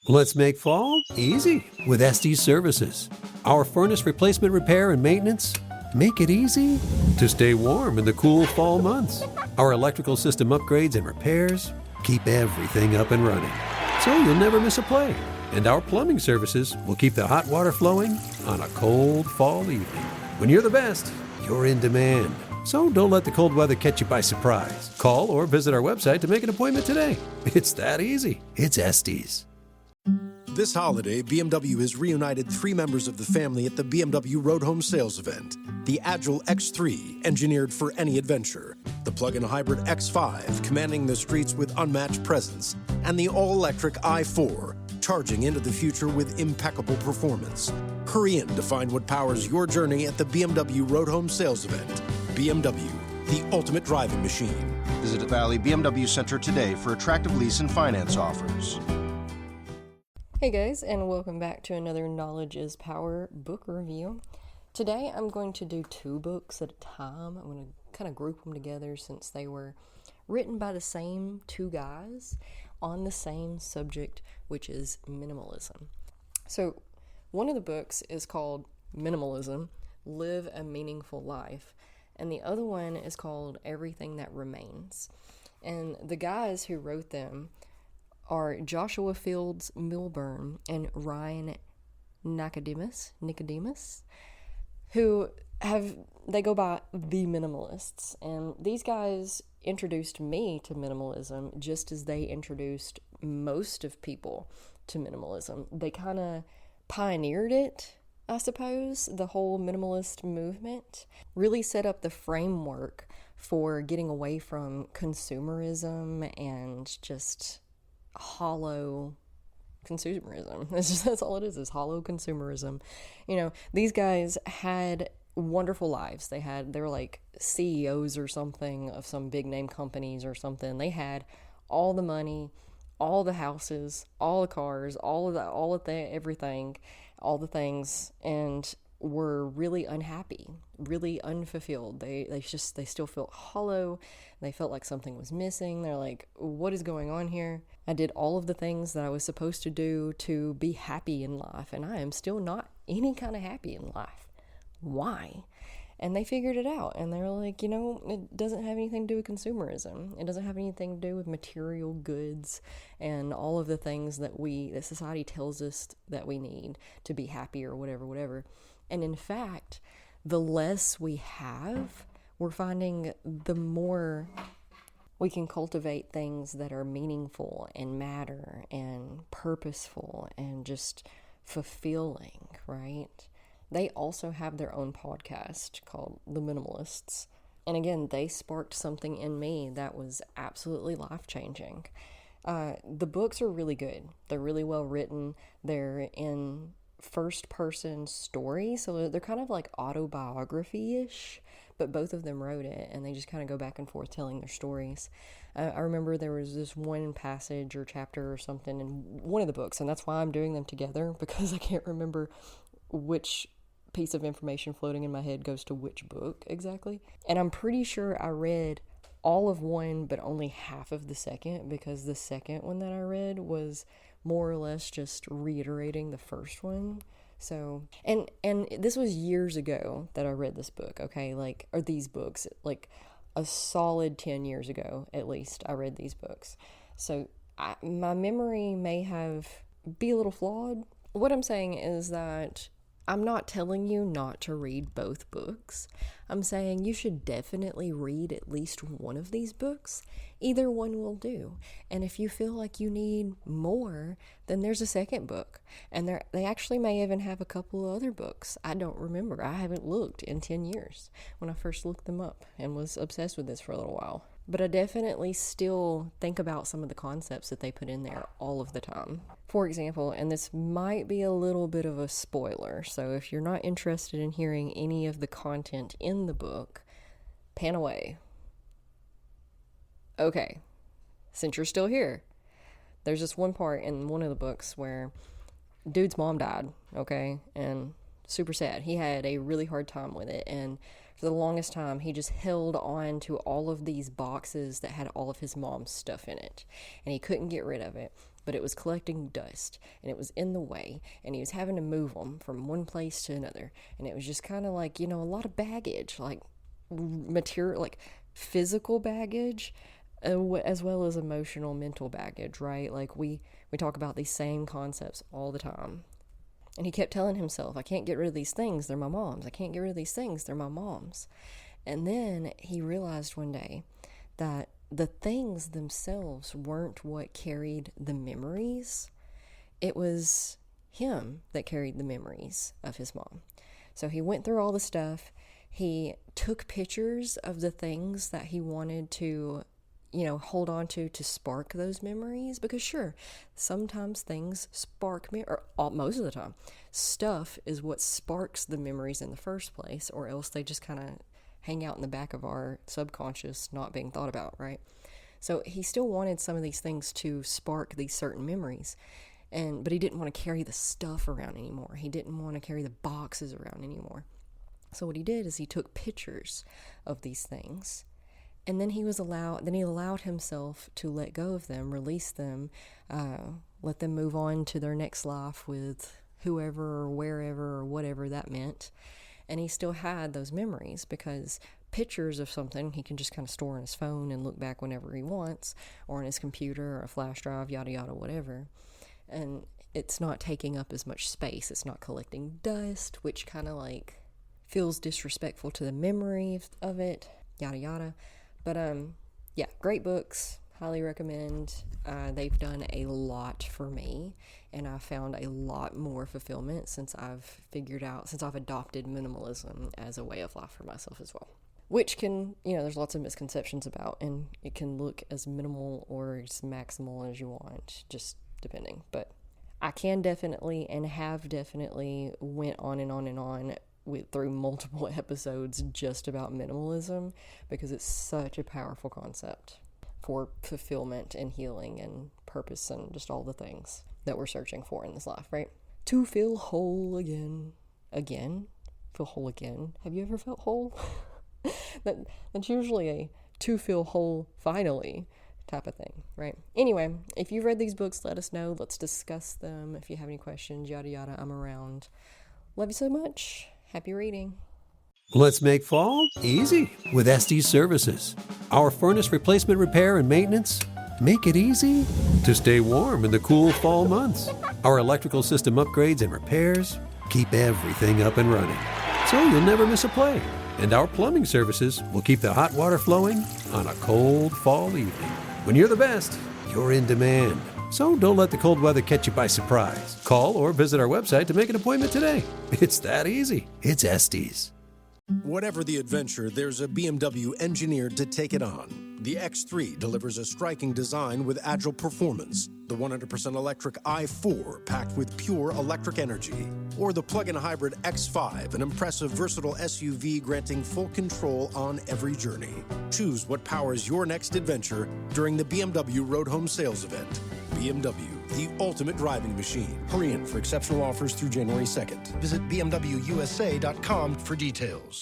Let's make fall easy with Estes Services. Our furnace replacement repair and maintenance make it easy to stay warm in the cool fall months. Our electrical system upgrades and repairs keep everything up and running, so you'll never miss a play. And our plumbing services will keep the hot water flowing on a cold fall evening. When you're the best, you're in demand. So don't let the cold weather catch you by surprise. Call or visit our website to make an appointment today. It's that easy. It's Estes. This holiday, BMW has reunited 3 members of the family at the BMW Road Home Sales Event. The Agile X3, engineered for any adventure. The plug-in hybrid X5, commanding the streets with unmatched presence. And the all-electric i4, charging into the future with impeccable performance. Hurry in to find what powers your journey at the BMW Road Home Sales Event. BMW, the ultimate driving machine. Visit Valley BMW Center today for attractive lease and finance offers. Hey guys, and welcome back to another Knowledge is Power book review. Today I'm going to do 2 books at a time. I'm going to kind of group them together since they were written by the same 2 guys on the same subject, which is minimalism. So one of the books is called Minimalism, Live a Meaningful Life, and the other one is called Everything That Remains. And the guys who wrote them are Joshua Fields Milburn and Ryan Nicodemus, who they go by the Minimalists. And these guys introduced me to minimalism just as they introduced most of people to minimalism. They kind of pioneered it, I suppose. The whole minimalist movement really set up the framework for getting away from consumerism and just hollow consumerism. That's all it is hollow consumerism. You know, these guys had wonderful lives. They were like CEOs or something of some big name companies or something. They had all the money, all the houses, all the cars, everything, all the things, and were really unhappy, really unfulfilled. They still felt hollow. They felt like something was missing. They're like, what is going on here? I did all of the things that I was supposed to do to be happy in life, and I am still not any kind of happy in life. Why? And they figured it out, and they were like, it doesn't have anything to do with consumerism. It doesn't have anything to do with material goods and all of the things that society tells us that we need to be happy or whatever. And in fact, the less we have, we're finding the more we can cultivate things that are meaningful and matter and purposeful and just fulfilling, right? They also have their own podcast called The Minimalists. And again, they sparked something in me that was absolutely life-changing. The books are really good. They're really well written. They're in first-person story, so they're kind of like autobiography-ish, but both of them wrote it, and they just kind of go back and forth telling their stories. I remember there was this one passage or chapter or something in one of the books, and that's why I'm doing them together, because I can't remember which piece of information floating in my head goes to which book exactly. And I'm pretty sure I read all of one, but only half of the second, because the second one that I read was more or less just reiterating the first one. So, and this was years ago that I read this book, okay? Or these books, like a solid 10 years ago, at least, I read these books. So my memory may be a little flawed. What I'm saying is that I'm not telling you not to read both books. I'm saying you should definitely read at least one of these books. Either one will do. And if you feel like you need more, then there's a second book. And they actually may even have a couple of other books. I don't remember. I haven't looked in 10 years when I first looked them up and was obsessed with this for a little while. But I definitely still think about some of the concepts that they put in there all of the time. For example, and this might be a little bit of a spoiler, so if you're not interested in hearing any of the content in the book, pan away. Okay, since you're still here, there's this one part in one of the books where dude's mom died, okay, and super sad. He had a really hard time with it, and for the longest time, he just held on to all of these boxes that had all of his mom's stuff in it, and he couldn't get rid of it. but it was collecting dust, and it was in the way, and he was having to move them from one place to another, and it was just kind of like, a lot of baggage, like material, like physical baggage, as well as emotional, mental baggage, right? Like we talk about these same concepts all the time. And he kept telling himself, I can't get rid of these things, they're my mom's. I can't get rid of these things, they're my mom's. And then he realized one day that the things themselves weren't what carried the memories. It was him that carried the memories of his mom. So he went through all the stuff. He took pictures of the things that he wanted to hold on to spark those memories, because sure, sometimes things spark or most of the time, stuff is what sparks the memories in the first place, or else they just kind of hang out in the back of our subconscious, not being thought about, right? So he still wanted some of these things to spark these certain memories, but he didn't want to carry the stuff around anymore. He didn't want to carry the boxes around anymore. So what he did is he took pictures of these things. And then he allowed himself to let go of them, release them, let them move on to their next life with whoever or wherever or whatever that meant. And he still had those memories, because pictures of something he can just kind of store on his phone and look back whenever he wants, or on his computer or a flash drive, yada, yada, whatever. And it's not taking up as much space. It's not collecting dust, which kind of like feels disrespectful to the memory of it, yada, yada. But yeah, great books, highly recommend. They've done a lot for me, and I found a lot more fulfillment since I've adopted minimalism as a way of life for myself as well. Which can, there's lots of misconceptions about, and it can look as minimal or as maximal as you want, just depending. But I can definitely and have definitely went on and on and on through multiple episodes just about minimalism, because it's such a powerful concept for fulfillment and healing and purpose and just all the things that we're searching for in this life, right? To feel whole again. Feel whole again. Have you ever felt whole? That's usually a to feel whole finally type of thing, right? Anyway, if you've read these books, let us know. Let's discuss them. If you have any questions, yada yada, I'm around. Love you so much. Happy reading. Let's make fall easy with Estes Services. Our furnace replacement, repair, and maintenance make it easy to stay warm in the cool fall months. Our electrical system upgrades and repairs keep everything up and running, so you'll never miss a play. And our plumbing services will keep the hot water flowing on a cold fall evening. When you're the best, you're in demand. So don't let the cold weather catch you by surprise. Call or visit our website to make an appointment today. It's that easy. It's Estes. Whatever the adventure, there's a BMW engineered to take it on. The X3 delivers a striking design with agile performance. The 100% electric i4 packed with pure electric energy. Or the plug-in hybrid X5, an impressive, versatile SUV granting full control on every journey. Choose what powers your next adventure during the BMW Road Home Sales Event. BMW, the ultimate driving machine. Hurry in for exceptional offers through January 2nd. Visit bmwusa.com for details.